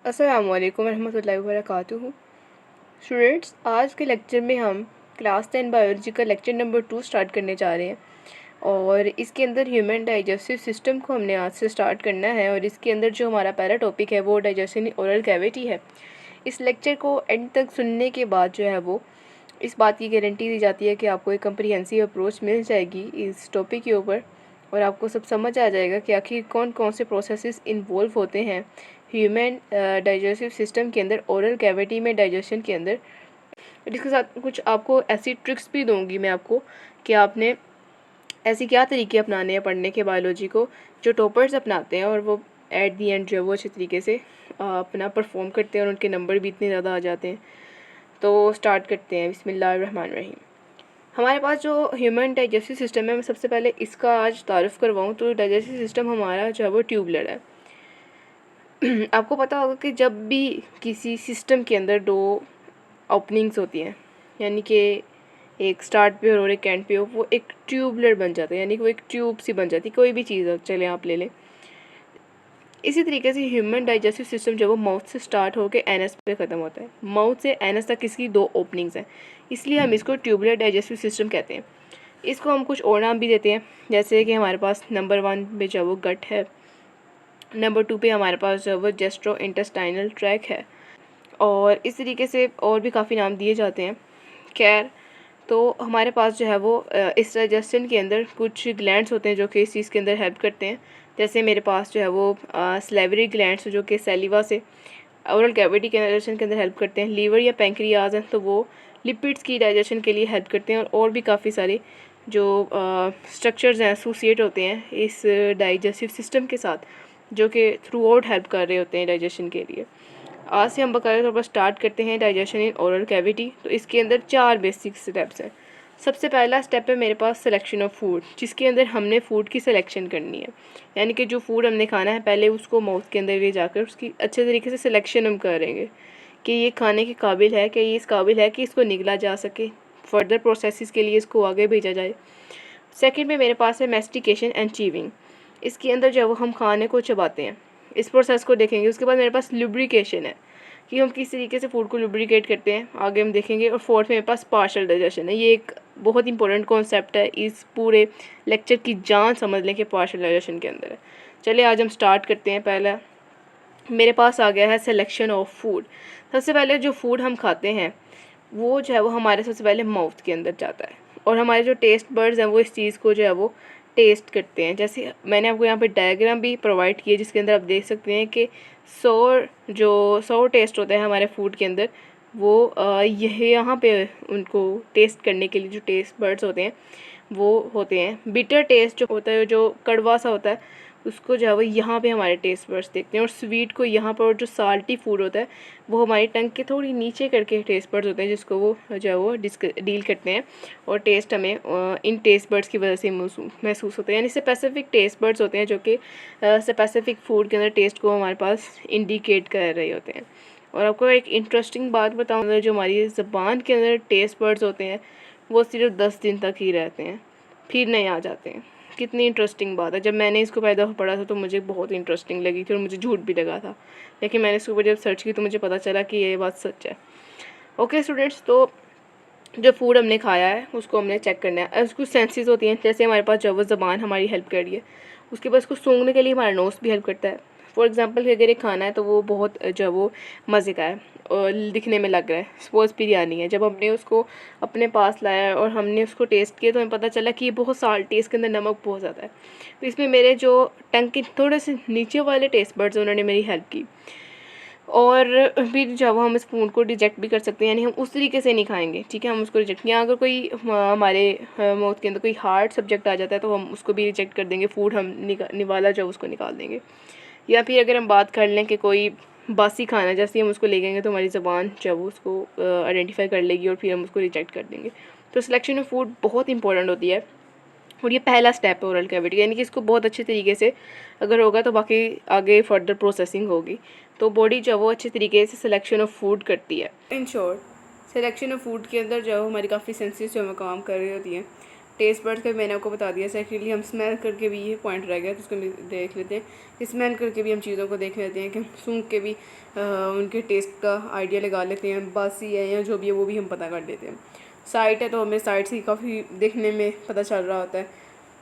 अस्सलाम वालेकुम रहमतुल्लाहि व बरकातुहू। स्टूडेंट्स, आज के लेक्चर में हम क्लास 10 बायोलॉजी का लेक्चर नंबर 2 स्टार्ट करने जा रहे हैं और इसके अंदर ह्यूमन डाइजेस्टिव सिस्टम को हमने आज से स्टार्ट करना है। और इसके अंदर जो हमारा पहला टॉपिक है वो डाइजेशन इन ओरल कैविटी है। इस लेक्चर को एंड तक सुनने के बाद जो है वो इस बात की गारंटी दी जाती है कि आपको एक कम्प्रिहेंसिव अप्रोच मिल जाएगी इस टॉपिक के ऊपर और आपको सब समझ आ जाएगा कि आखिर कौन कौन से प्रोसेसेस इन्वॉल्व होते हैं ह्यूमन डाइजेस्टिव सिस्टम के अंदर, ओरल कैविटी में डाइजेशन के अंदर। इसके साथ कुछ आपको ऐसी ट्रिक्स भी दूंगी मैं आपको कि आपने ऐसे क्या तरीके अपनाने हैं पढ़ने के बायोलॉजी को जो टॉपर्स अपनाते हैं और वो एट दी एंड जो है वो अच्छे तरीके से अपना परफॉर्म करते हैं और उनके नंबर भी इतने ज़्यादा आ जाते हैं। तो स्टार्ट करते हैं। बिस्मिल्लाहिर्रहमानिर्रहीम। हमारे पास जो ह्यूमन डाइजेस्टिव सिस्टम है, मैं सबसे पहले इसका आज तारुफ करवाऊँ तो डाइजेस्टिव सिस्टम हमारा जो है वो ट्यूबुलर है। आपको पता होगा कि जब भी किसी सिस्टम के अंदर दो ओपनिंग्स होती हैं, यानी कि एक स्टार्ट पे और एक एंड पे हो, वो एक ट्यूबुलर बन जाता है, यानी कि वो एक ट्यूब सी बन जाती है। कोई भी चीज़ चले आप ले लें। इसी तरीके से ह्यूमन डाइजेस्टिव सिस्टम जब वो माउथ से स्टार्ट होकर एनएस पे ख़त्म होता है, माउथ से एनएस तक इसकी दो ओपनिंग्स हैं, इसलिए हम इसको ट्यूबुलर डाइजेस्टिव सिस्टम कहते हैं। इसको हम कुछ और नाम भी देते हैं, जैसे कि हमारे पास नंबर 1 पे जो वो गट है, नंबर 2 पे हमारे पास जो वो जेस्ट्रो इंटेस्टाइनल ट्रैक है और इस तरीके से और भी काफ़ी नाम दिए जाते हैं। खैर, तो हमारे पास जो है वो इस डाइजेशन के अंदर कुछ ग्लैंड्स होते हैं जो कि इस चीज़ के अंदर हेल्प करते हैं। जैसे मेरे पास जो है वो सलेवरी ग्लैंड्स जो कि सैलिवा से ओरल कैविटी के डाइजेशन के अंदर हेल्प करते हैं। लीवर या पैंक्रियाज हैं तो वो लिपिड्स की डाइजेशन के लिए हेल्प करते हैं और भी काफ़ी सारे जो स्ट्रक्चर्स हैं एसोसिएट होते हैं इस डाइजेस्टिव सिस्टम के साथ, जो कि थ्रू आउट हेल्प कर रहे होते हैं डाइजेशन के लिए। आज से हम बाकायदा तौर पर स्टार्ट करते हैं डाइजेशन इन ओरल कैविटी। तो इसके अंदर 4 बेसिक स्टेप्स हैं। सबसे पहला स्टेप है मेरे पास सिलेक्शन ऑफ फूड, जिसके अंदर हमने फ़ूड की सिलेक्शन करनी है, यानी कि जो फूड हमने खाना है पहले उसको माउथ के अंदर ले जाकर उसकी अच्छे तरीके से सिलेक्शन हम करेंगे कि ये खाने के काबिल है, कि ये इस काबिल है कि इसको निगला जा सके, फर्दर प्रोसेस के लिए इसको आगे भेजा जाए। सेकेंड में मेरे पास है मैस्टिकेशन एंड चीविंग। इसके अंदर जो है वो हम खाने को चबाते हैं, इस प्रोसेस को देखेंगे। उसके बाद मेरे पास लुब्रिकेशन है कि हम किस तरीके से फूड को लुब्रिकेट करते हैं, आगे हम देखेंगे। और फोर्थ में मेरे पास पार्शियल डाइजेशन है। ये एक बहुत इंपॉर्टेंट कॉन्सेप्ट है, इस पूरे लेक्चर की जान समझ लें कि पार्शियल डाइजेशन के अंदर है। चलिए आज हम स्टार्ट करते हैं। पहला मेरे पास आ गया है सिलेक्शन ऑफ फूड। सबसे पहले जो फूड हम खाते हैं वो जो है वो हमारे सबसे पहले माउथ के अंदर जाता है और हमारे जो टेस्ट बर्ड्स हैं वो इस चीज़ को जो है वो टेस्ट करते हैं। जैसे मैंने आपको यहाँ पे डायग्राम भी प्रोवाइड किया जिसके अंदर आप देख सकते हैं कि सौ टेस्ट होता है हमारे फूड के अंदर, वो यह यहाँ पे उनको टेस्ट करने के लिए जो टेस्ट बर्ड्स होते हैं वो होते हैं। बिटर टेस्ट जो होता है, जो कड़वा सा होता है, उसको जो है वो यहाँ पे हमारे टेस्ट बर्ड्स देखते हैं। और स्वीट को यहाँ पर, और जो साल्टी फूड होता है वो हमारी टंग के थोड़ी नीचे करके टेस्ट बर्ड्स होते हैं, जिसको वो जो है वो डील करते हैं और टेस्ट हमें इन टेस्ट बर्ड्स की वजह से महसूस होते हैं। यानी स्पेसिफिक टेस्ट बर्ड्स होते हैं जो कि स्पेसिफिक फूड के अंदर टेस्ट को हमारे पास इंडिकेट कर रहे होते हैं। और आपको एक इंटरेस्टिंग बात बताऊँ, जो हमारी ज़बान के अंदर टेस्ट बर्ड्स होते हैं वो सिर्फ 10 दिन तक ही रहते हैं, फिर नहीं आ जाते हैं। कितनी इंटरेस्टिंग बात है। जब मैंने इसको पहली दफ़ा पढ़ा था तो मुझे बहुत इंटरेस्टिंग लगी थी और मुझे झूठ भी लगा था, लेकिन मैंने इसके ऊपर जब सर्च की तो मुझे पता चला कि ये बात सच है। ओके स्टूडेंट्स, तो जो फूड हमने खाया है उसको हमने चेक करना है। उसको सेंसेस होती हैं, जैसे हमारे पास जो वो ज़बान हमारी हेल्प कर रही है, उसके बाद उसको सूंघने के लिए हमारा नोज़ भी हेल्प करता है। फॉर एग्जांपल अगर एक खाना है तो वो बहुत जो है वो मज़े का है और दिखने में लग रहा है, सपोज बिरयानी है, जब हमने उसको अपने पास लाया और हमने उसको टेस्ट किया तो हमें पता चला कि ये बहुत साल्टी है, इसके अंदर नमक बहुत ज़्यादा है। तो इसमें मेरे जो टंग के थोड़े से नीचे वाले टेस्ट बर्ड्स उन्होंने मेरी हेल्प की। और फिर जब हम इस फूड को रिजेक्ट भी कर सकते हैं, यानी हम उस तरीके से नहीं खाएंगे, ठीक है, हम उसको रिजेक्ट, या अगर कोई हमारे माउथ के अंदर कोई हार्ड सब्जेक्ट आ जाता है तो हम उसको भी रिजेक्ट कर देंगे, फूड हम निवाला जो उसको निकाल देंगे। या फिर अगर हम बात कर लें कि कोई बासी खाना, जैसे हम उसको ले गएंगे तो हमारी ज़बान जो है वो उसको आइडेंटिफाई कर लेगी और फिर हम उसको रिजेक्ट कर देंगे। तो सिलेक्शन ऑफ फूड बहुत इंपॉर्टेंट होती है और ये पहला स्टेप है ओरल कैविटी, यानी कि इसको बहुत अच्छे तरीके से अगर होगा तो बाकी आगे फर्दर प्रोसेसिंग होगी। तो बॉडी जो है वो अच्छे तरीके से सिलेक्शन ऑफ फूड करती है। In short, selection of food के अंदर जो है हमारी काफ़ी सेंसेस जो हमें काम कर रही होती हैं। टेस्ट बर्ड्स का मैंने आपको बता दिया। सेकेंडली हम स्मेल करके भी, ये पॉइंट रह गया तो उसको देख लेते हैं। स्मेल करके भी हम चीज़ों को देख लेते हैं कि सूंघ के भी उनके टेस्ट का आइडिया लगा लेते हैं, बासी है या जो भी है वो भी हम पता कर लेते हैं। साइट है तो हमें साइट से काफ़ी देखने में पता चल रहा होता है,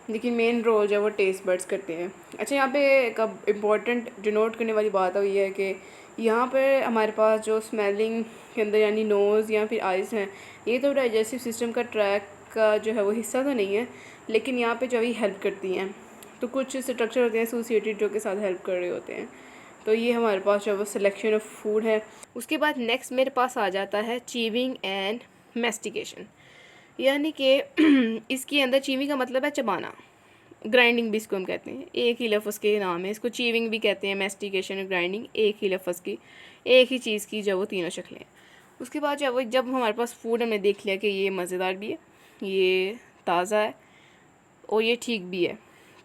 लेकिन मेन रोल जो है वो टेस्ट बर्ड्स करते हैं। अच्छा, यहाँ पे एक इम्पॉर्टेंट जो नोट करने वाली बात है ये है कि यहाँ पर हमारे पास जो स्मेलिंग के अंदर यानी नोज़ या फिर आइज़ हैं, ये तो डाइजेस्टिव सिस्टम का ट्रैक का जो है वो हिस्सा तो नहीं है, लेकिन यहाँ पे जो भी हेल्प करती हैं। तो कुछ स्ट्रक्चर होते हैं एसोसिएटेड जो के साथ हेल्प कर रहे होते हैं। तो ये हमारे पास जो वो सिलेक्शन ऑफ फूड है। उसके बाद नेक्स्ट मेरे पास आ जाता है चीविंग एंड मेस्टिकेशन, यानी कि इसके अंदर चीविंग का मतलब है चबाना, ग्राइंडिंग भी इसको हम कहते हैं, एक ही लफ्ज़ के नाम है। इसको चीविंग भी कहते हैं, मेस्टिकेशन और ग्राइंडिंग एक ही लफ्ज़ की, एक ही चीज़ की जो वो तीनों शक्लें। उसके बाद जब हमारे पास फूड हमने देख लिया कि ये मज़ेदार भी है, ये ताज़ा है और ये ठीक भी है,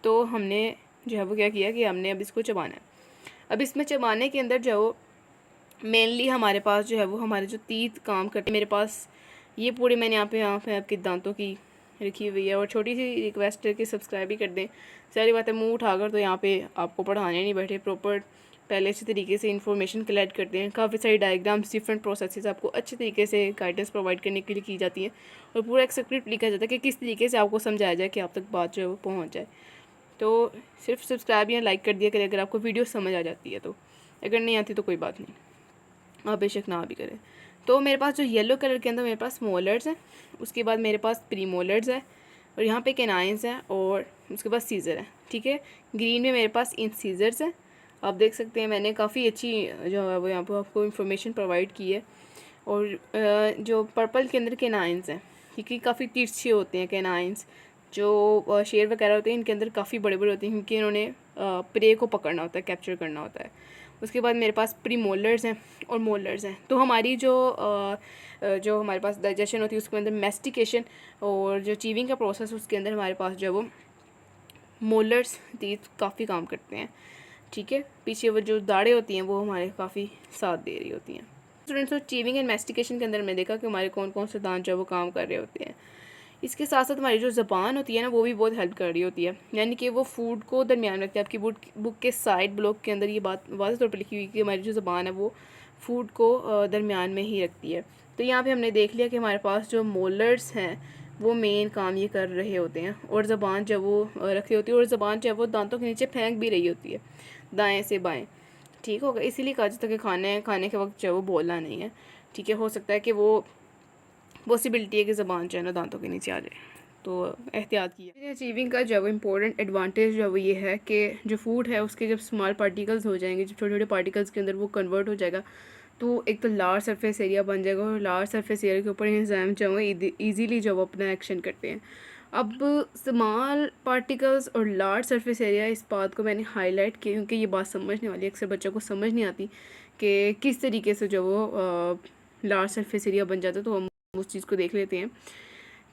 तो हमने जो है वो क्या किया कि हमने अब इसको चबाना है। अब इसमें चबाने के अंदर जो मेनली हमारे पास जो है वो हमारे जो तीत काम करते, मेरे पास ये पूरे मैंने यहाँ पे आपके दांतों की रखी हुई है। और छोटी सी रिक्वेस्ट है कि सब्सक्राइब भी कर दें। सारी बातें मुंह उठाकर तो यहाँ पे आपको पढ़ाने नहीं बैठे, प्रॉपर पहले अच्छे तरीके से इन्फॉर्मेशन कलेक्ट करते हैं। काफ़ी सारी डायग्राम्स, डिफरेंट प्रोसेसेस आपको अच्छे तरीके से गाइडेंस प्रोवाइड करने के लिए की जाती है और पूरा एक स्क्रिप्ट लिखा जाता है कि किस तरीके से आपको समझाया जाए कि आप तक बात जो है वो पहुँच जाए। तो सिर्फ सब्सक्राइब या लाइक कर दिया करें अगर आपको वीडियो समझ आ जाती है, तो अगर नहीं आती तो कोई बात नहीं, आप बेशक ना भी करें। तो मेरे पास जो येलो कलर के अंदर मेरे पास मोलर्स हैं, उसके बाद मेरे पास प्रीमोलर्स है और यहाँ पे कैनाइंस हैं और उसके बाद सीज़र है। ठीक है, ग्रीन में मेरे पास इन सीज़र्स हैं। आप देख सकते हैं मैंने काफ़ी अच्छी जो है वो यहाँ पर आपको इन्फॉर्मेशन प्रोवाइड की है। और जो पर्पल के अंदर कैनाइंस हैं, क्योंकि काफ़ी तिरछे होते हैं कैनाइंस, जो शेर वगैरह होते हैं इनके अंदर काफ़ी बड़े बड़े होते हैं क्योंकि इन्होंने प्रे को पकड़ना होता है, कैप्चर करना होता है। उसके बाद मेरे पास प्रीमोलर्स हैं और मोलर्स हैं। तो हमारी जो हमारे पास डाइजेशन होती है उसके अंदर मेस्टिकेशन और जो चीविंग का प्रोसेस उसके अंदर हमारे पास जो वो मोलर्स तीत काफ़ी काम करते हैं। ठीक है, पीछे वो जो दाढ़ें होती हैं वो हमारे काफ़ी साथ दे रही होती हैं। स्टूडेंट्स, तो चीविंग एंड मेस्टिकेशन के अंदर मैं देखा कि हमारे कौन कौन से दांत जो है वो काम कर रहे होते हैं। इसके साथ साथ हमारी जो ज़बान होती है ना वो भी बहुत हेल्प कर रही होती है, यानी कि वो फूड को दरमियान रखती है। आपकी बुक के साइड ब्लॉक के अंदर ये बात वाज़ेह तौर पर लिखी हुई कि हमारी जो ज़बान है वो फूड को दरमियान में ही रखती है। तो यहाँ पे हमने देख लिया कि हमारे पास जो मोलर्स हैं वो मेन काम ये कर रहे होते हैं और ज़बान जब वो रखी होती है और ज़बान जब वो दांतों के नीचे फेंक भी रही होती है दाएँ से बाएँ। ठीक होगा, इसीलिए कहा जाता है कि खाने के वक्त जो वो बोलना नहीं है। ठीक है, हो सकता है कि वो पॉसिबिलिटी है कि ज़बान जो है ना दांतों के नीचे आ जाए, तो एहतियात कीजिए। अचीविंग का जो इम्पोर्टेंट एडवांटेज जो है वो ये है कि जो फूड है उसके जब स्मॉल पार्टिकल्स हो जाएंगे, जब छोटे छोटे पार्टिकल्स के अंदर वो कन्वर्ट हो जाएगा, तो एक तो लार्ज सरफेस एरिया बन जाएगा और लार्ज सरफेस एरिया के ऊपर एंजाइम जो है ईजीली जो अपना एक्शन करते हैं। अब स्मॉल पार्टिकल्स और लार्ज सरफेस एरिया, इस बात को मैंने हाईलाइट किया क्योंकि ये बात समझने वाली अक्सर बच्चों को समझ नहीं आती कि किस तरीके से जो वो लार्ज सरफेस एरिया बन जाता है, तो हम उस चीज़ को देख लेते हैं।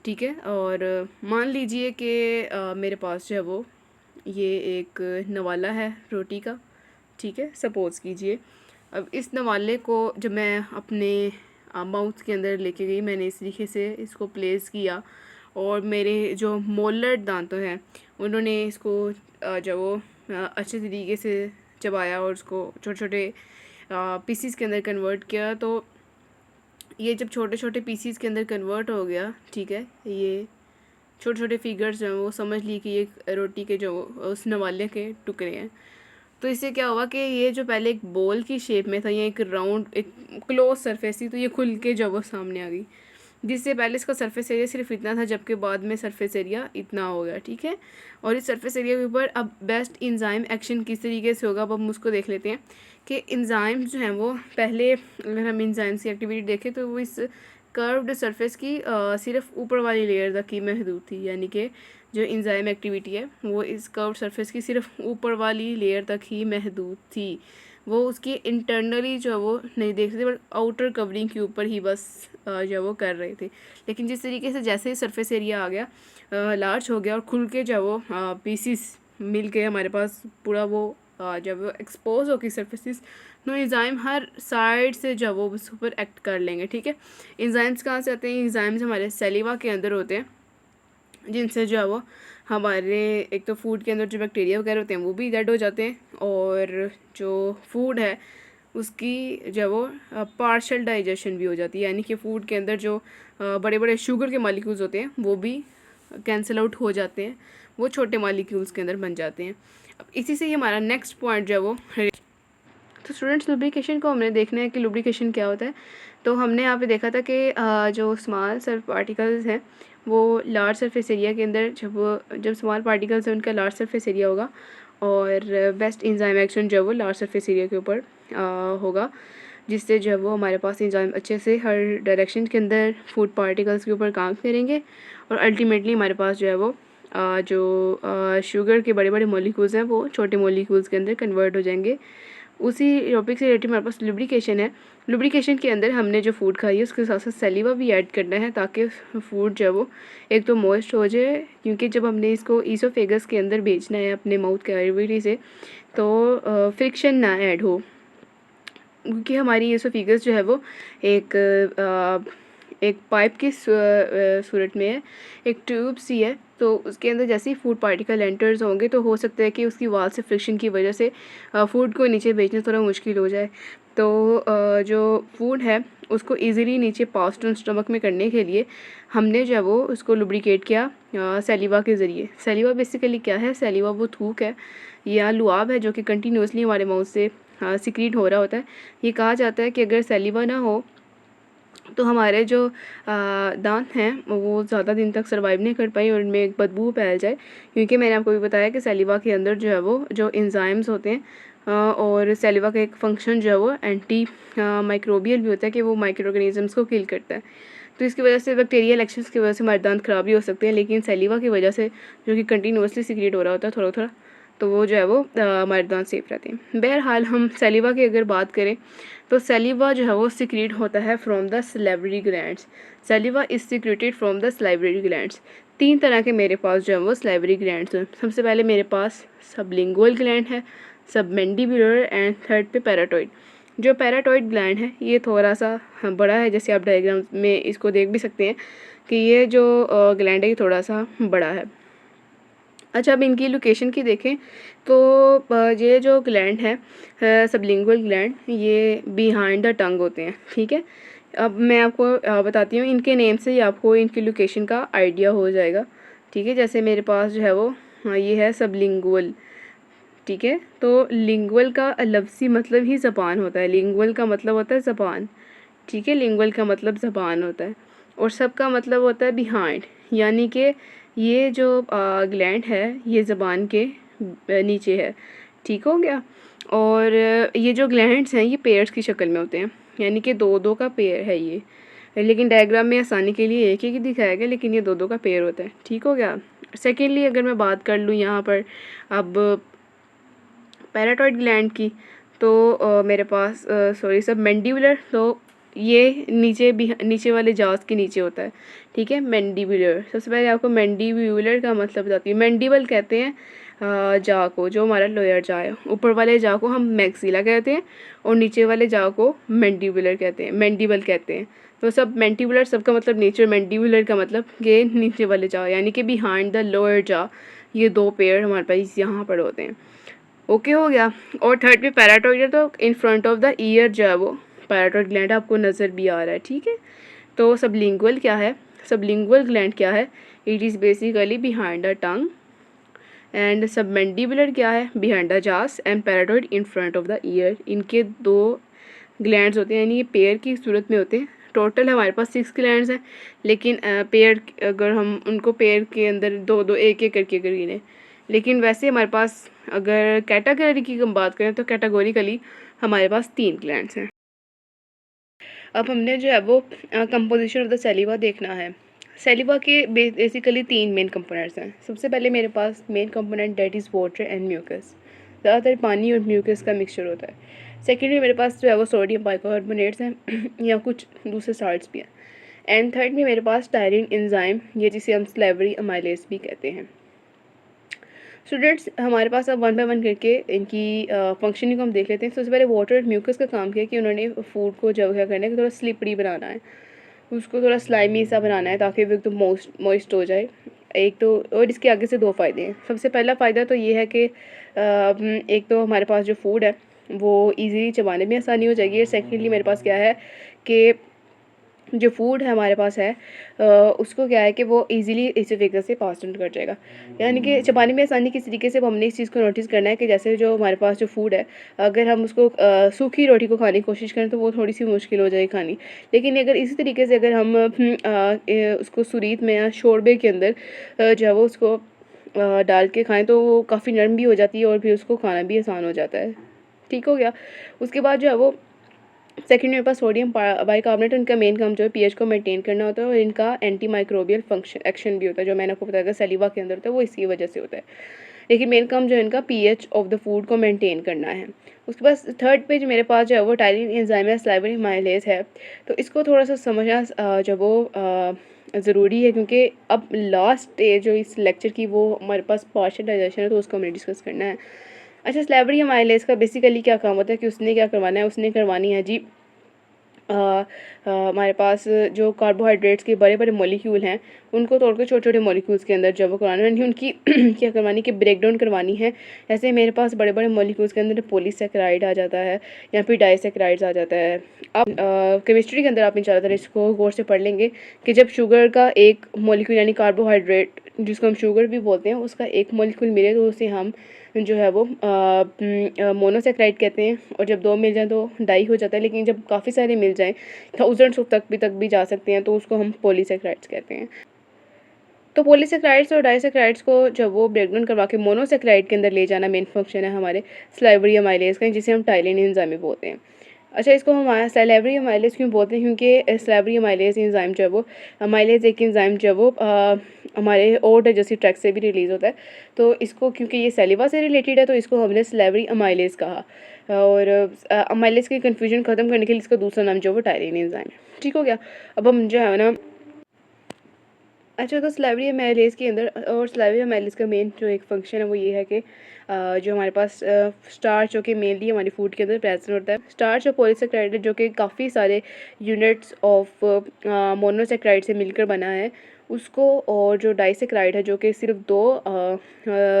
ठीक है, और मान लीजिए कि मेरे पास जो है वो ये एक नवाला है रोटी का। ठीक है, सपोज़ कीजिए। अब इस नवाले को जब मैं अपने माउथ के अंदर लेके गई, मैंने इस तरीके से इसको प्लेस किया और मेरे जो मोलर दांतों हैं उन्होंने इसको जो वो अच्छे तरीके से चबाया और उसको छोटे छोटे पीसीस के अंदर कन्वर्ट किया। तो ये जब छोटे छोटे पीसीस के अंदर कन्वर्ट हो गया, ठीक है, ये छोटे छोटे फिगर्स जो हैं वो समझ ली कि ये रोटी के जो उस नवाले के टुकड़े हैं। तो इससे क्या हुआ कि ये जो पहले एक बॉल की शेप में था, ये एक राउंड एक क्लोज सरफेस थी, तो ये खुल के जब वो सामने आ गई, जिससे पहले इसका सरफेस एरिया सिर्फ इतना था जबकि बाद में सरफेस एरिया इतना हो गया। ठीक है, और इस सरफेस एरिया के ऊपर अब बेस्ट इंजाइम एक्शन किस तरीके से होगा, अब हम उसको देख लेते हैं कि इंजाइम्स जो हैं वो पहले, अगर हम इंजाइम्स की एक्टिविटी देखें तो वो इस कर्व्ड सरफेस की सिर्फ ऊपर वाली लेयर तक ही महदूद थी, यानी कि जो इंजाइम एक्टिविटी है वो इस कर्व्ड सरफेस की सिर्फ ऊपर वाली लेयर तक ही महदूद थी। वो उसकी इंटरनली जो है वो नहीं देख रहे थे, बट आउटर कवरिंग के ऊपर ही बस जो वो कर रहे थे। लेकिन जिस तरीके से जैसे ही सरफेस एरिया आ गया, लार्ज हो गया और खुल के जो वो पीसीस मिल के हमारे पास पूरा वो जब वो एक्सपोज होगी सरफेसिस, तो इंजाइम हर साइड से जब वो उस ऊपर एक्ट कर लेंगे। ठीक है, इंजाइम्स कहाँ से आते हैं? इंजाइम्स हमारे सेलिवा के अंदर होते हैं। जिनसे जो है वो हमारे एक तो फूड के अंदर जो बैक्टीरिया वगैरह होते हैं वो भी डेड हो जाते हैं, और जो फूड है उसकी जो है वो पार्शल डाइजेशन भी हो जाती है, यानी कि फ़ूड के अंदर जो बड़े बड़े शुगर के मालिक्यूल्स होते हैं वो भी कैंसिल आउट हो जाते हैं, वो छोटे मालिक्यूल्स के अंदर बन जाते हैं। अब इसी से ही हमारा नेक्स्ट पॉइंट जो है वो, तो स्टूडेंट्स लुब्रिकेशन को हमने देखना है कि लुब्रिकेशन क्या होता है। तो हमने यहाँ पे देखा था कि जो स्मॉल सर्फ पार्टिकल्स हैं वो लार्ज सरफेस एरिया के अंदर, जब स्मॉल पार्टिकल्स हैं उनका लार्ज सरफेस एरिया होगा, और बेस्ट एंजाइम एक्शन जो है वो लार्ज सरफेस एरिया के ऊपर होगा, जिससे जो है वो हमारे पास एंजाइम अच्छे से हर डायरेक्शन के अंदर फूड पार्टिकल्स के ऊपर काम करेंगे, और अल्टीमेटली हमारे पास जो है वो जो शुगर के बड़े बड़े मॉलिक्यूल्स हैं वो छोटे मॉलिक्यूल्स के अंदर कन्वर्ट हो जाएंगे। उसी टॉपिक से रिलेटेड हमारे पास लुब्रिकेशन है। लुब्रिकेशन के अंदर हमने जो फूड खाई है उसके साथ साथ सलीवा भी ऐड करना है, ताकि फूड जो है वो एक तो मॉइस्ट हो जाए, क्योंकि जब हमने इसको ईसोफेगस के अंदर भेजना है अपने माउथ कैविटी से, तो फ्रिक्शन ना ऐड हो, क्योंकि हमारी ईसोफेगस जो है वो एक पाइप की सूरत में है, एक ट्यूब सी है, तो उसके अंदर जैसे ही फूड पार्टिकल एंटर्स होंगे तो हो सकता है कि उसकी वाल से फ्रिक्शन की वजह से फूड को नीचे भेजना थोड़ा मुश्किल हो जाए। तो जो फूड है उसको इजीली नीचे पास टू स्टमक में करने के लिए हमने जो है वो उसको लुब्रिकेट किया सलीवा के ज़रिए। सलीवा बेसिकली क्या है? सलीवा वो थूक है या लुआब है जो कि कंटिन्यूसली हमारे माउथ से सिक्रीट हो रहा होता है। ये कहा जाता है कि अगर सलीवा ना हो तो हमारे जो दांत हैं वो ज़्यादा दिन तक सर्वाइव नहीं कर पाई और उनमें एक बदबू फैल जाए, क्योंकि मैंने आपको भी बताया कि सलीवा के अंदर जो है वो जो एंजाइम्स होते हैं, और सलीवा का एक फंक्शन जो है वो एंटी माइक्रोबियल भी होता है कि वो माइक्रो ऑर्गेनिजम्स को किल करता है। तो इसकी वजह से बैक्टीरियल एक्शंस की वजह से हमारे दांत ख़राब भी हो सकते हैं, लेकिन सलीवा की वजह से जो कि कंटिन्यूसली सिक्रीट हो रहा होता है थोड़ा थोड़ा, तो वो जो है वो हमारे दांत सेफ रहते हैं। बहरहाल हम सलीवा की अगर बात करें तो सलीवा जो है वो सिक्रीट होता है from the salivary glands. सलीवा is secreted from the salivary glands. 3 तरह के मेरे पास जो है वो सलेवरी ग्लैंड्स हैं। सबसे पहले मेरे पास सबलिंगुअल ग्लैंड है, सबमेंडिबुलर, एंड थर्ड पे पैराटॉइड। जो पैराटॉइड ग्लैंड है ये थोड़ा सा बड़ा है, जैसे आप डायग्राम में इसको देख भी सकते हैं कि ये जो ग्लैंड है ये थोड़ा सा बड़ा है। अच्छा, अब इनकी लोकेशन की देखें तो ये जो ग्लैंड है सबलिंगुअल ग्लैंड, ये बिहाइंड द टंग होते हैं, ठीक है। अब मैं आपको बताती हूँ, इनके नेम से ही आपको इनकी लोकेशन का आइडिया हो जाएगा, ठीक है। जैसे मेरे पास जो है वो ये है सबलिंगुअल, ठीक है। तो लिंगुअल का लफ्ज़ी मतलब ही ज़बान होता है, लिंगुअल का मतलब होता है ज़बान, ठीक है। लिंगुअल का मतलब ज़बान होता है, और सब का मतलब होता है बिहाइंड, यानी कि ये जो ग्लैंड है ये ज़बान के नीचे है, ठीक हो गया। और ये जो ग्लैंड्स हैं ये पेयर्स की शक्ल में होते हैं, यानी कि दो दो का पेयर है ये, लेकिन डायग्राम में आसानी के लिए एक ही दिखाया गया, लेकिन ये दो दो का पेयर होता है, ठीक हो गया। सेकेंडली अगर मैं बात कर लूँ यहाँ पर अब पैराटॉइड ग्लैंड की, तो मेरे पास सॉरी सब मैंडिबुलर, तो ये नीचे वाले जास के नीचे होता है, ठीक है। मैंडिबुलर, सबसे पहले आपको मैंडिबुलर का मतलब बताती हूँ। मैंडिबल कहते हैं जा को, जो हमारा लोअर जा है। ऊपर वाले जा को हम मैक्सिला कहते हैं और नीचे वाले जा को मैंडिबुलर कहते हैं, मैंडिबल कहते हैं। तो सब मैंडिबुलर सबका मतलब नीचे, मैंडिबुलर का मतलब ये नीचे वाले जा, यानी कि बिहाइंड द लोअर जा, ये दो पेयर हमारे पास यहाँ पर होते हैं, ओके हो गया। और थर्ड पे पैराटॉइड है, तो इन फ्रंट ऑफ द ईयर जो है वो पैराटॉइड ग्लैंड आपको नज़र भी आ रहा है, ठीक है। तो सबलिंगुअल क्या है? सबलिंगुअल ग्लैंड क्या है? It is basically behind the tongue. And submandibular क्या है? Behind the jaws. And parotid in front of the ear. इनके दो ग्लैंड्स होते हैं, यानी ये पेयर की सूरत में होते हैं। टोटल हमारे पास 6 ग्लैंड्स हैं, लेकिन पेयर अगर हम उनको पेयर के अंदर दो दो एक एक करके अगर गिने, लेकिन वैसे हमारे पास अगर कैटेगरी की हम बात करें तो कैटेगोरिकली हमारे पास 3 ग्लैंड्स हैं। अब हमने जो है वो कंपोजिशन ऑफ द सैलिवा देखना है। सैलिवा के बेसिकली 3 मेन कंपोनेंट्स हैं। सबसे पहले मेरे पास main component that is water and mucus, ज़्यादातर पानी और म्यूकस का मिक्सचर होता है। सेकेंडली मेरे पास जो है वो सोडियम बाइकार्बोनेट्स हैं या कुछ दूसरे साल्ट्स भी हैं। एंड थर्ड में मेरे पास टायरिन एंजाइम, ये जिसे हम स्लेवरी अमाइलेज भी कहते हैं। स्टूडेंट्स, हमारे पास अब वन बाय वन करके इनकी फंक्शनिंग को हम देख लेते हैं। सबसे पहले वाटर और म्यूकस का काम किया कि उन्होंने फूड को जब क्या करना है कि थोड़ा स्लिपरी बनाना है, उसको थोड़ा स्लाइमी सा बनाना है ताकि वो एकदम मॉइस्ट हो जाए। एक तो और इसके आगे से दो फ़ायदे हैं। सबसे पहला फ़ायदा तो ये है कि एक तो हमारे पास जो फूड है वो ईज़िली चबाने में आसानी हो जाएगी, और सेकेंडली मेरे पास क्या है कि जो फूड है हमारे पास है उसको क्या है कि वो इजीली इसी फिगर से पास ऑन कर जाएगा। यानी कि चबाने में आसानी किस तरीके से, अब हमने इस चीज़ को नोटिस करना है कि जैसे जो हमारे पास जो फूड है, अगर हम उसको सूखी रोटी को खाने की कोशिश करें तो वो थोड़ी सी मुश्किल हो जाएगी खानी। लेकिन अगर इसी तरीके से अगर हम उसको सुरीत में या शोरबे के अंदर जो है वो उसको डाल के खाएँ तो वो काफ़ी नरम भी हो जाती है और फिर उसको खाना भी आसान हो जाता है। ठीक हो गया। उसके बाद जो है वो सेकेंड मेरे पास सोडियम बाइकार्बोनेट, इनका मेन काम जो है पीएच को मेंटेन करना होता है, और इनका एंटी माइक्रोबियल फंक्शन एक्शन भी होता है, जो मैंने आपको बताया था सलीवा के अंदर होता है, वो इसी वजह से होता है। लेकिन मेन काम जो है इनका पीएच ऑफ द फूड को मेंटेन करना है। उसके बाद थर्ड पे जो मेरे पास जो है वो टाइलिन एंजाइम है, सलाइवरी माइलेज है। तो इसको थोड़ा सा समझना जो वो ज़रूरी है, क्योंकि अब लास्ट स्टेज जो इस लेक्चर की वो हमारे पास पार्शियल डाइजेशन है, तो उसको हमें डिस्कस करना है। अच्छा, स्लैबरी माइलेज का बेसिकली क्या काम होता है कि उसने क्या करवाना है, उसने करवानी है जी हमारे पास जो कार्बोहाइड्रेट्स के बड़े बड़े मॉलिक्यूल हैं उनको तोड़ के छोटे छोटे मॉलिक्यूल्स के अंदर जब वो करवाना है, उनकी क्या करवानी कि ब्रेक डाउन करवानी है। जैसे मेरे पास बड़े बड़े मॉलिक्यूल्स के अंदर पॉलीसैकेराइड आ जाता है या फिर डाइसैकेराइड्स आ जाता है। अब केमिस्ट्री के अंदर आप इंशाल्लाह इसको गौर से पढ़ लेंगे कि जब शुगर का एक मॉलिक्यूल यानी कार्बोहाइड्रेट जिसको हम शुगर भी बोलते हैं उसका एक मॉलिक्यूल मिले तो उसे हम जो है वो मोनोसेक्राइड कहते हैं, और जब दो मिल जाएं तो डाई हो जाता है। लेकिन जब काफ़ी सारे मिल जाएं थाउजेंड्स तक भी जा सकते हैं तो उसको हम पॉलीसेक्राइड्स कहते हैं। तो पॉलीसेक्राइड्स और डाइसेक्राइड्स को जब वो ब्रेकडाउन करवा के मोनोसेक्राइड के अंदर ले जाना मेन फंक्शन है हमारे सलाइवरी अमाइलेज का, जिसे हम टाइलिन एंजाइम बोलते हैं। अच्छा, इसको हम सलाइवरी अमाइलेज क्यों बोलते हैं, क्योंकि सलाइवरी अमाइलेज एंजाइम जो है वो अमाइलेज एक एंजाइम जो है वो हमारे और डाइजेस्टिव ट्रैक्ट से भी रिलीज़ होता है। तो इसको क्योंकि ये सैलिवा से रिलेटेड है तो इसको हमने सलाइवरी अमाइलेज कहा, और अमाइलेज की कन्फ्यूजन ख़त्म करने के लिए इसका दूसरा नाम जो है वो टाइलिन एंजाइम है। ठीक हो गया। अब हम जो है ना, अच्छा, तो सलाइवरी अमाइलेज के अंदर और सलाइवरी अमाइलेज का मेन जो एक फंक्शन है वो ये है कि जो हमारे पास स्टार्च जो कि मेनली हमारी फूड के अंदर प्रेजेंट होता है, स्टार्च और पॉलीसेक्राइड जो कि काफ़ी सारे यूनिट्स ऑफ मोनोसेक्राइड से मिलकर बना है उसको, और जो डाइसेक्राइड है जो कि सिर्फ दो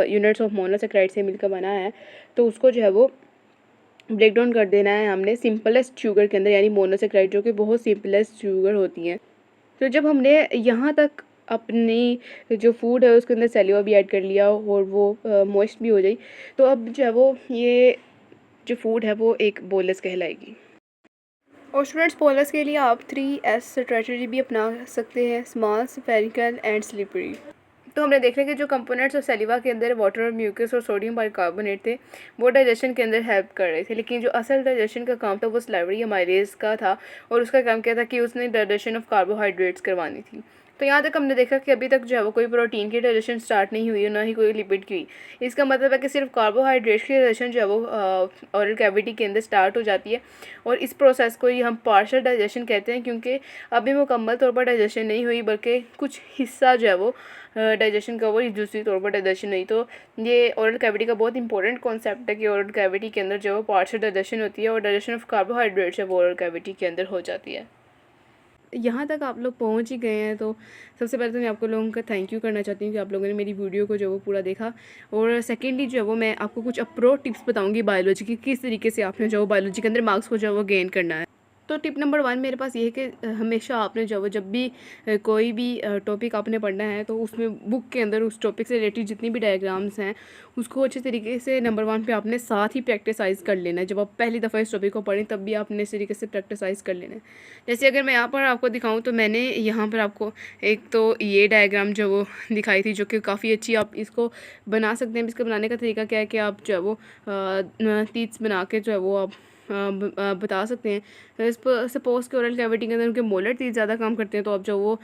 यूनिट्स ऑफ मोनोसेक्राइड से मिलकर बना है, तो उसको जो है वो ब्रेक डाउन कर देना है हमने सिंपलेस्ट शुगर के अंदर, यानी मोनोसेक्राइड जो कि बहुत सिंपलेस्ट शुगर होती हैं। तो जब हमने यहाँ तक अपनी जो फूड है उसके अंदर सेलिवा भी ऐड कर लिया और वो मॉइस्ट भी हो जाए, तो अब जो है वो ये जो फूड है वो एक बोलस कहलाएगी। और स्टूडेंट्स, बोलस के लिए आप 3S स्ट्रेटजी भी अपना सकते हैं, स्मॉल, स्फेरिकल एंड स्लिपरी। तो हमने देखने के जो कंपोनेंट्स और सेलिवा के अंदर वाटर और म्यूकस और सोडियम बाइकार्बोनेट थे वो डाइजेशन के अंदर हेल्प कर रहे थे, लेकिन जो असल डाइजेशन का काम था वो सलाइवरी अमाइलेज का था, और उसका काम क्या था कि उसने डाइजेशन ऑफ कार्बोहाइड्रेट्स करवानी थी। तो यहाँ तक हमने देखा कि अभी तक जो है वो कोई प्रोटीन की डाइजेशन स्टार्ट नहीं हुई है, ना ही कोई लिपिड की। इसका मतलब है कि सिर्फ कार्बोहाइड्रेट्स की डाइजेशन जो है वो ऑरल कैविटी के अंदर स्टार्ट हो जाती है, और इस प्रोसेस को ही हम पार्शियल डाइजेशन कहते हैं, क्योंकि अभी मुकम्मल तौर पर डाइजेशन नहीं हुई बल्कि कुछ हिस्सा जो है वो डाइजेशन का वो दूसरी तौर पर डाइजेशन नहीं। तो ये ओरल कैविटी का बहुत इंपॉर्टेंट कॉन्सेप्ट है कि ओरल कैविटी के अंदर जो है पार्शियल डाइजेशन होती है और डाइजेशन ऑफ कार्बोहाइड्रेट्स है वो ओरल कैविटी के अंदर हो जाती है। यहाँ तक आप लोग पहुँच ही गए हैं, तो सबसे पहले तो मैं आपको लोगों का थैंक यू करना चाहती हूँ कि आप लोगों ने मेरी वीडियो को जो वो पूरा देखा। और सेकेंडली जो है वो मैं आपको कुछ अप्रोच टिप्स बताऊँगी बायोलॉजी की, किस तरीके से आपने जो बायोलॉजी के अंदर मार्क्स को जो वो गेन करना है। तो टिप नंबर 1 मेरे पास ये है कि हमेशा आपने जब भी कोई भी टॉपिक आपने पढ़ना है तो उसमें बुक के अंदर उस टॉपिक से रिलेटेड जितनी भी डायग्राम्स हैं उसको अच्छे तरीके से नंबर 1 पे आपने साथ ही प्रैक्टिसाइज़ कर लेना है। जब आप पहली दफ़ा इस टॉपिक को पढ़ें तब भी आपने इस तरीके से प्रैक्टिसाइज़ कर लेना है। जैसे अगर मैं यहाँ पर आपको दिखाऊँ तो मैंने यहाँ पर आपको एक तो ये डायग्राम जो वो दिखाई थी जो कि काफ़ी अच्छी, आप इसको बना सकते हैं। इसका बनाने का तरीका क्या है कि आप जो है वो तीर्थ बना के जो है वो आप बता सकते हैं। सपोज़ के ओरल कैविटी के अंदर उनके मोलर टीथ ज़्यादा काम करते हैं, तो आप जो वो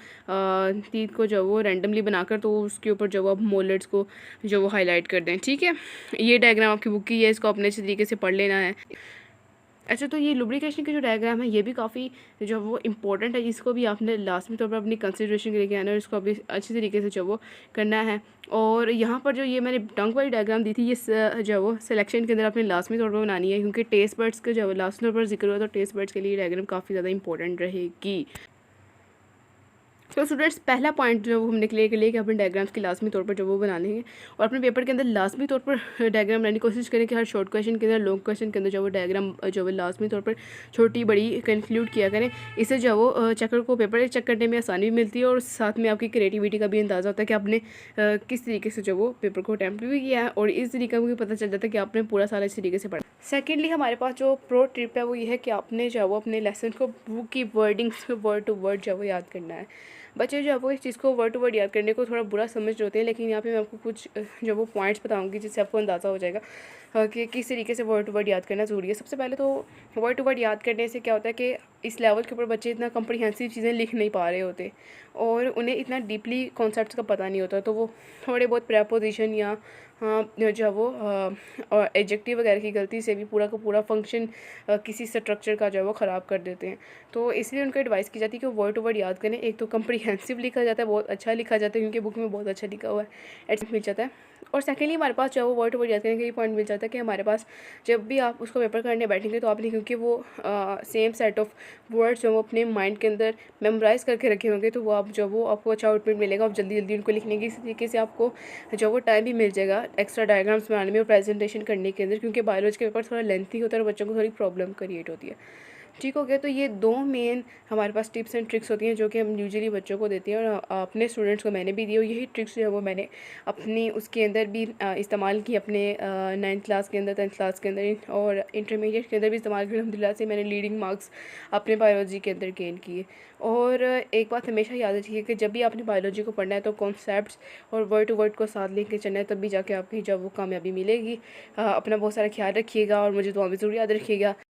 टीथ को जो वो रैंडमली बनाकर तो उसके ऊपर जो आप मोलर्स को जो वो हाईलाइट कर दें। ठीक है, ये डायग्राम आपकी बुक की है, इसको अपने अच्छे तरीके से पढ़ लेना है। अच्छा, तो ये लुब्रिकेशन के जो डायग्राम है ये भी काफ़ी जो वो इम्पोर्टेंट है, इसको भी आपने लास्ट में तौर पर अपनी कंसिडरेशन के लेके आना है और इसको अभी अच्छी तरीके से जो वो करना है। और यहाँ पर जो ये मैंने टंग वाली डायग्राम दी थी ये जो वो सिलेक्शन के अंदर आपने लास्ट में तौर पर बनानी है, क्योंकि टेस्ट बर्ड्स का जो लास्ट तौर पर जिक्र हुआ तो टेस्ट बर्ड्स के लिए डायग्राम काफ़ी ज़्यादा इंपॉर्टेंट रहेगी। तो स्टूडेंट्स पहला पॉइंट जो वो हमने क्लियर कर लिया कि अपने डायग्राम्स की लाजमी तौर पर जो वो बना लेंगे और अपने पेपर के अंदर लाजमी तौर पर डायग्राम बनाने की कोशिश करें कि हर शॉर्ट क्वेश्चन के अंदर लॉन्ग क्वेश्चन के अंदर जो वो डायग्राम जो है लाजमी तौर पर छोटी बड़ी इंक्लूड किया करें। इससे जो वो चक्कर को पेपर चेक करने में आसानी भी मिलती है और साथ में आपकी क्रिएटिविटी का भी अंदाज़ा होता है कि आपने किस तरीके से जो वो पेपर को अटैम्प्ट भी किया है और इस तरीके में भी पता चल जाता है कि आपने पूरा साल इस तरीके से पढ़ा। सेकेंडली हमारे पास जो प्रो ट्रिप है वो ये है कि आपने जो वो अपने लेसन को बुक की वर्डिंग्स वर्ड टू वर्ड जो वो याद करना है। बच्चे जो है वो इस चीज़ को वर्ड टू वर्ड याद करने को थोड़ा बुरा समझ रहे होते हैं, लेकिन यहाँ पे मैं आपको कुछ जो वो पॉइंट्स बताऊंगी जिससे आपको अंदाज़ा हो जाएगा कि किस तरीके से वर्ड टू वर्ड याद करना ज़रूरी है। सबसे पहले तो वर्ड टू वर्ड याद करने से क्या होता है कि इस लेवल के ऊपर बच्चे इतना कम्प्रीहेंसिव चीज़ें लिख नहीं पा रहे होते और उन्हें इतना डीपली कॉन्सेप्ट्स का पता नहीं होता, तो वो थोड़े बहुत प्रेपोजिशन या जो है वो एडजेक्टिव वगैरह की गलती से भी पूरा का पूरा फंक्शन किसी स्ट्रक्चर का जो है वो ख़राब कर देते हैं। तो इसलिए उनको एडवाइस की जाती है कि वो वर्ड टू वर्ड याद करें। एक तो कम्प्रीहेंसिव लिखा जाता है, बहुत अच्छा लिखा जाता है क्योंकि बुक में बहुत अच्छा लिखा हुआ है, एडसेंट मिल जाता है। और सेकेंडली हमारे पास जो है वो वर्ड टू वर्ड याद करने का ये पॉइंट मिल जाता है कि हमारे पास जब भी आप उसको पेपर करने बैठेंगे तो आपने क्योंकि वो सेम सेट ऑफ वर्ड्स जो वो अपने माइंड के अंदर मेमोराइज़ करके रखे होंगे, तो वो आप जो वो आपको अच्छा आउटपुट मिलेगा, आप जल्दी जल्दी उनको लिखने की, इस तरीके से आपको जो वो टाइम भी मिल जाएगा एक्स्ट्रा डायग्राम्स बनाने में और प्रेजेंटेशन करने के अंदर, क्योंकि बायोलॉजी के पेपर थोड़ा लेंथी होता है और बच्चों को थोड़ी प्रॉब्लम क्रिएट होती है। ठीक हो गया। तो ये दो मेन हमारे पास टिप्स एंड ट्रिक्स होती हैं जो कि हम यूजुअली बच्चों को देते हैं और अपने स्टूडेंट्स को मैंने भी दी और यही ट्रिक्स जो है वो मैंने अपनी उसके अंदर भी इस्तेमाल की, अपने 9th क्लास के अंदर, 10th क्लास के अंदर और इंटरमीडिएट के अंदर भी इस्तेमाल की। अल्हम्दुलिल्लाह से मैंने लीडिंग मार्क्स अपने बायोलॉजी के अंदर गेन किए। और एक बात हमेशा याद रखिए कि जब भी आपने बायोलॉजी को पढ़ना है तो कॉन्सेप्ट्स और वर्ड टू वर्ड को साथ लेके चलना है, तब भी जाके आपकी जब वो कामयाबी मिलेगी। अपना बहुत सारा ख्याल रखिएगा और मुझे दुआ में ज़रूर याद रखिएगा।